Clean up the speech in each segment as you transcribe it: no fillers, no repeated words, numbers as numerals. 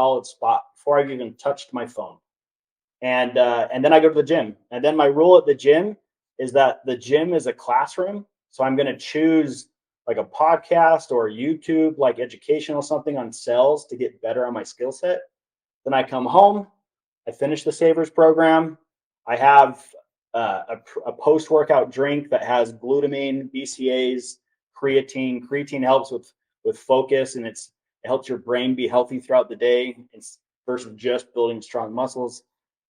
solid spot before I've even touched my phone. And then I go to the gym. And then my rule at the gym is that the gym is a classroom. So I'm going to choose like a podcast or YouTube, like educational something on sales to get better on my skill set. Then I come home, I finish the Savers program. I have a post workout drink that has glutamine, BCAAs, creatine. Creatine helps with focus, and it helps your brain be healthy throughout the day versus just building strong muscles.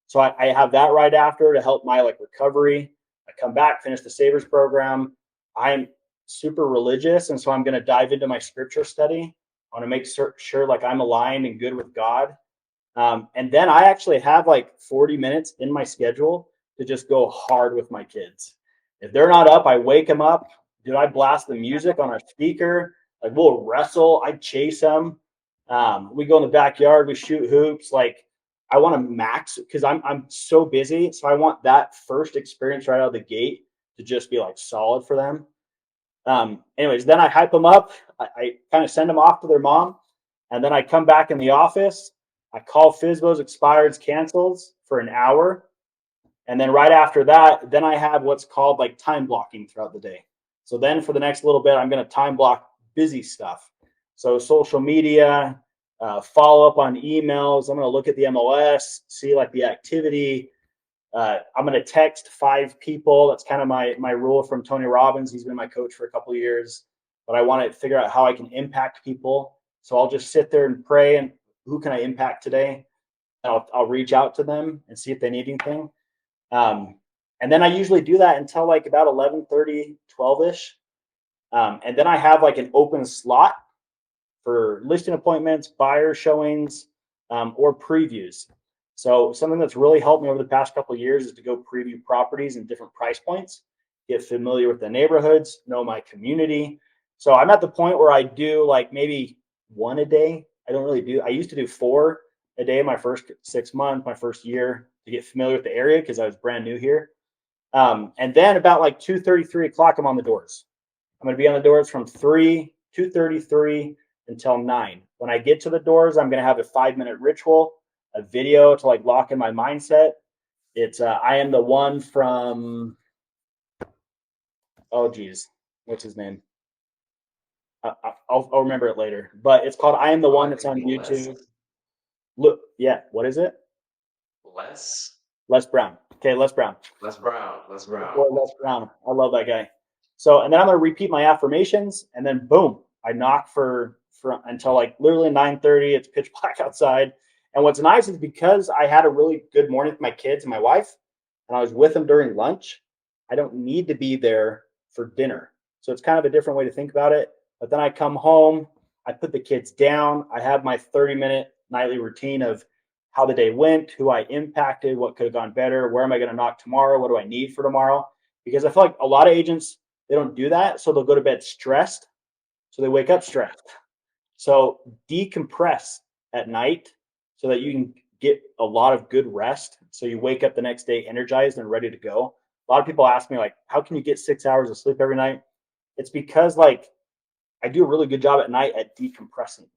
So I have that right after to help my like recovery. I come back, finish the Savers program. I'm super religious, and so I'm going to dive into my scripture study. I want to make sure like I'm aligned and good with God. And then I actually have like 40 minutes in my schedule to just go hard with my kids. If they're not up, I wake them up. Dude, I blast the music on our speaker. Like we'll wrestle. I chase them. We go in the backyard. We shoot hoops. Like I want to max because I'm so busy. So I want that first experience right out of the gate to just be like solid for them. Anyways, then I hype them up. I kind of send them off to their mom. And then I come back in the office. I call FSBOs, expireds, cancels for an hour. And then right after that, then I have what's called like time blocking throughout the day. So then for the next little bit, I'm going to time block busy stuff. So social media, follow up on emails. I'm going to look at the MLS, see like the activity. I'm going to text 5 people. That's kind of my rule from Tony Robbins. He's been my coach for a couple of years, but I want to figure out how I can impact people. So I'll just sit there and pray and who can I impact today? I'll reach out to them and see if they need anything. And then I usually do that until like about 11:30, 12-ish. And then I have like an open slot for listing appointments, buyer showings, or previews. So something that's really helped me over the past couple of years is to go preview properties in different price points, get familiar with the neighborhoods, know my community. So I'm at the point where I do like maybe 1 a day. I used to do 4 a day my first 6 months, my first year to get familiar with the area because I was brand new here. And then about like 2:30, 3 o'clock, I'm on the doors. I'm going to be on the doors from 2:33 until 9. When I get to the doors, I'm going to have a 5-minute ritual, a video to like lock in my mindset. It's I am the one from, oh geez, what's his name? I'll remember it later, but it's called I Am the One. It's on YouTube. Look, yeah, what is it? Les Brown. Okay, Les Brown. Les Brown. Les Brown. I love that guy. So, and then I'm going to repeat my affirmations, and then boom, I knock for until like literally 9:30. It's pitch black outside. And what's nice is because I had a really good morning with my kids and my wife, and I was with them during lunch, I don't need to be there for dinner. So it's kind of a different way to think about it. But then I come home, I put the kids down. I have my 30-minute nightly routine of how the day went, who I impacted, what could have gone better, where am I going to knock tomorrow, what do I need for tomorrow? Because I feel like a lot of agents, they don't do that. So they'll go to bed stressed. So they wake up stressed. So decompress at night so that you can get a lot of good rest. So you wake up the next day energized and ready to go. A lot of people ask me like, how can you get 6 hours of sleep every night? It's because like I do a really good job at night at decompressing.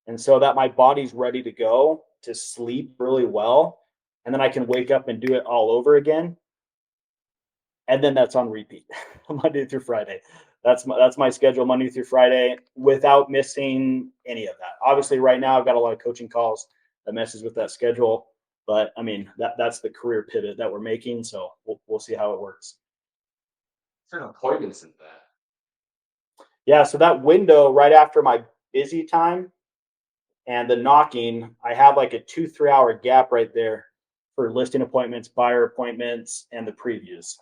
And so that my body's ready to go to sleep really well. And then I can wake up and do it all over again. And then that's on repeat Monday through Friday. That's my schedule Monday through Friday without missing any of that. Obviously right now I've got a lot of coaching calls that messes with that schedule, but I mean, that's the career pivot that we're making. So we'll see how it works. Certain appointments in that. Yeah. So that window right after my busy time and the knocking, I have like a 2-3 hour gap right there for listing appointments, buyer appointments, and the previews.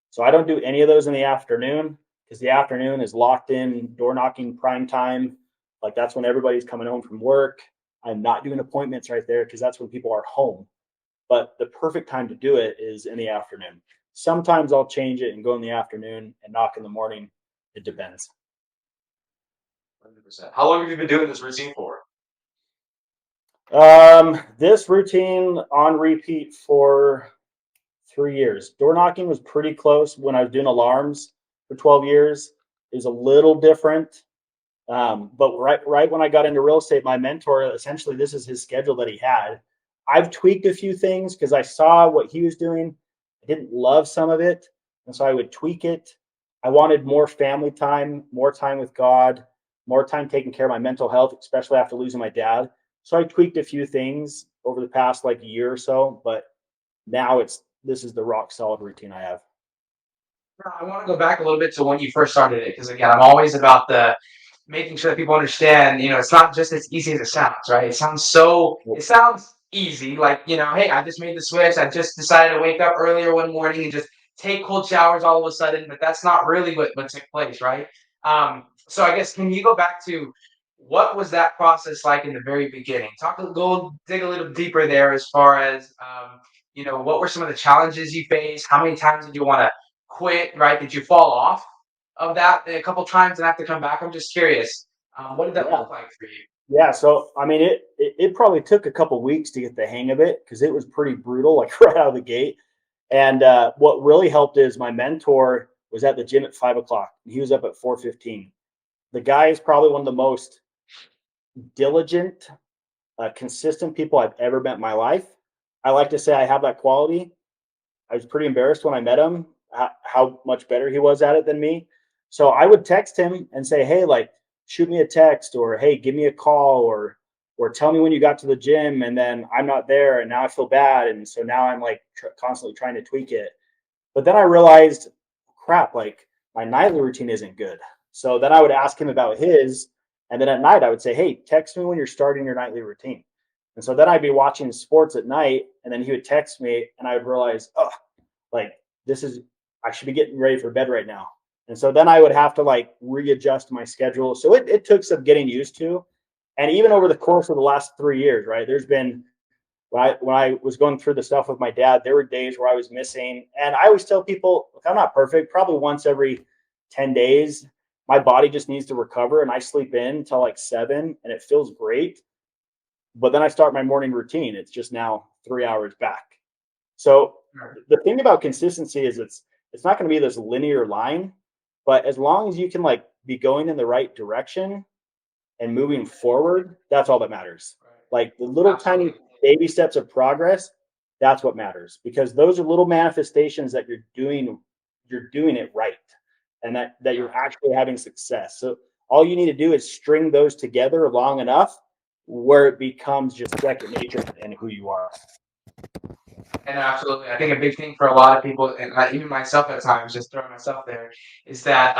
So I don't do any of those in the afternoon because the afternoon is locked in door knocking prime time. Like that's when everybody's coming home from work. I'm not doing appointments right there because that's when people are home. But the perfect time to do it is in the afternoon. Sometimes I'll change it and go in the afternoon and knock in the morning. It depends. 100%. How long have you been doing this routine for? This routine on repeat for 3 years. Door knocking was pretty close when I was doing alarms for 12 years. It was a little different. But right when I got into real estate, my mentor, essentially, this is his schedule that he had. I've tweaked a few things because I saw what he was doing. I didn't love some of it, and so I would tweak it. I wanted more family time, more time with God, more time taking care of my mental health, especially after losing my dad. So I tweaked a few things over the past like year or so, but now this is the rock solid routine I have. I want to go back a little bit to when you first started it, because again, I'm always about the making sure that people understand, it's not just as easy as it sounds, right? It sounds easy, like, hey, I just made the switch. I just decided to wake up earlier one morning and just take cold showers all of a sudden, but that's not really what took place, right? So I guess, can you go back to what was that process like in the very beginning? Go dig a little deeper there as far as, what were some of the challenges you faced? How many times did you want to quit, right? Did you fall off of that a couple times and have to come back? I'm just curious. What did that Yeah. look like for you? Yeah, so I mean, it probably took a couple weeks to get the hang of it because it was pretty brutal, like right out of the gate. And what really helped is my mentor was at the gym at 5 o'clock. He was up at 4:15. The guy is probably one of the most diligent, consistent people I've ever met in my life. I like to say I have that quality. I was pretty embarrassed when I met him, how much better he was at it than me. So I would text him and say, "Hey, like, shoot me a text, or hey, give me a call, or tell me when you got to the gym." And then I'm not there, and now I feel bad, and so now I'm like constantly trying to tweak it. But then I realized, crap, like my nightly routine isn't good. So then I would ask him about his, and then at night I would say, "Hey, text me when you're starting your nightly routine." And so then I'd be watching sports at night, and then he would text me, and I would realize, oh, like this is I should be getting ready for bed right now. And so then I would have to like readjust my schedule. So it took some getting used to. And even over the course of the last 3 years, right? There's been when I was going through the stuff with my dad, there were days where I was missing. And I always tell people, look, I'm not perfect. Probably once every 10 days, my body just needs to recover. And I sleep in until like 7 and it feels great. But then I start my morning routine. It's just now 3 hours back. So the thing about consistency is it's not going to be this linear line, but as long as you can like be going in the right direction and moving forward, that's all that matters. Like the little tiny baby steps of progress, that's what matters because those are little manifestations that you're doing it right and that you're actually having success. So all you need to do is string those together long enough where it becomes just second nature and who you are. And absolutely, I think a big thing for a lot of people, and even myself at times, just throwing myself there, is that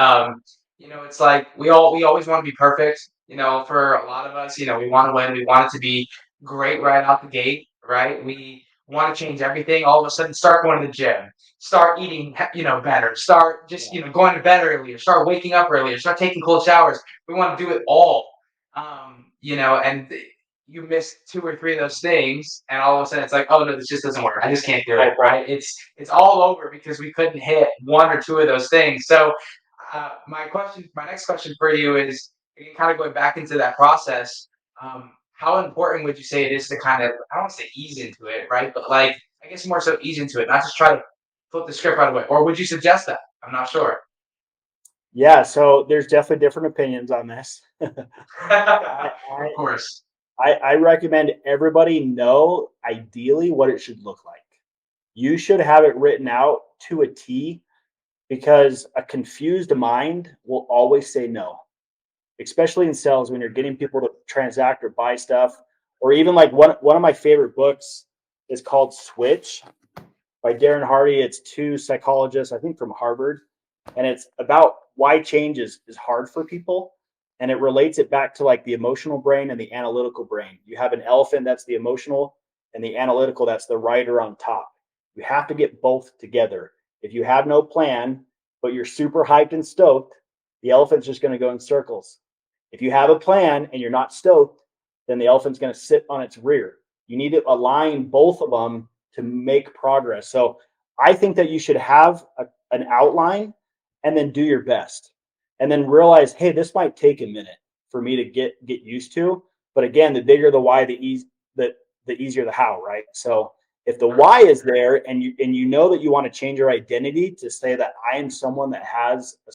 it's like we always want to be perfect. For a lot of us, we want to win. We want it to be great right out the gate, right? We want to change everything. All of a sudden, start going to the gym, start eating, better, start just going to bed earlier, start waking up earlier, start taking cold showers. We want to do it all, and you miss two or three of those things, and all of a sudden it's like, oh no, this just doesn't work. I just can't do it. Right? It's all over because we couldn't hit one or two of those things. So, my next question for you is, again, kind of going back into that process. How important would you say it is to kind of, I don't want to say ease into it, right? But like, I guess more so ease into it, not just try to flip the script right away. Or would you suggest that? I'm not sure. Yeah, so there's definitely different opinions on this. I, Of course. I recommend everybody know ideally what it should look like. You should have it written out to a T because a confused mind will always say no, especially in sales when you're getting people to transact or buy stuff. Or even like one of my favorite books is called Switch by Darren Hardy. It's two psychologists, I think from Harvard, and it's about why change is hard for people. And it relates it back to like the emotional brain and the analytical brain. You have an elephant that's the emotional, and the analytical that's the rider on top. You have to get both together. If you have no plan, but you're super hyped and stoked, the elephant's just going to go in circles. If you have a plan and you're not stoked, then the elephant's going to sit on its rear. You need to align both of them to make progress. So I think that you should have an outline and then do your best. And then realize, hey, this might take a minute for me to get used to. But again, the bigger the why, the easier the how, right? So if the why is there and you know that you want to change your identity to say that I am someone that has a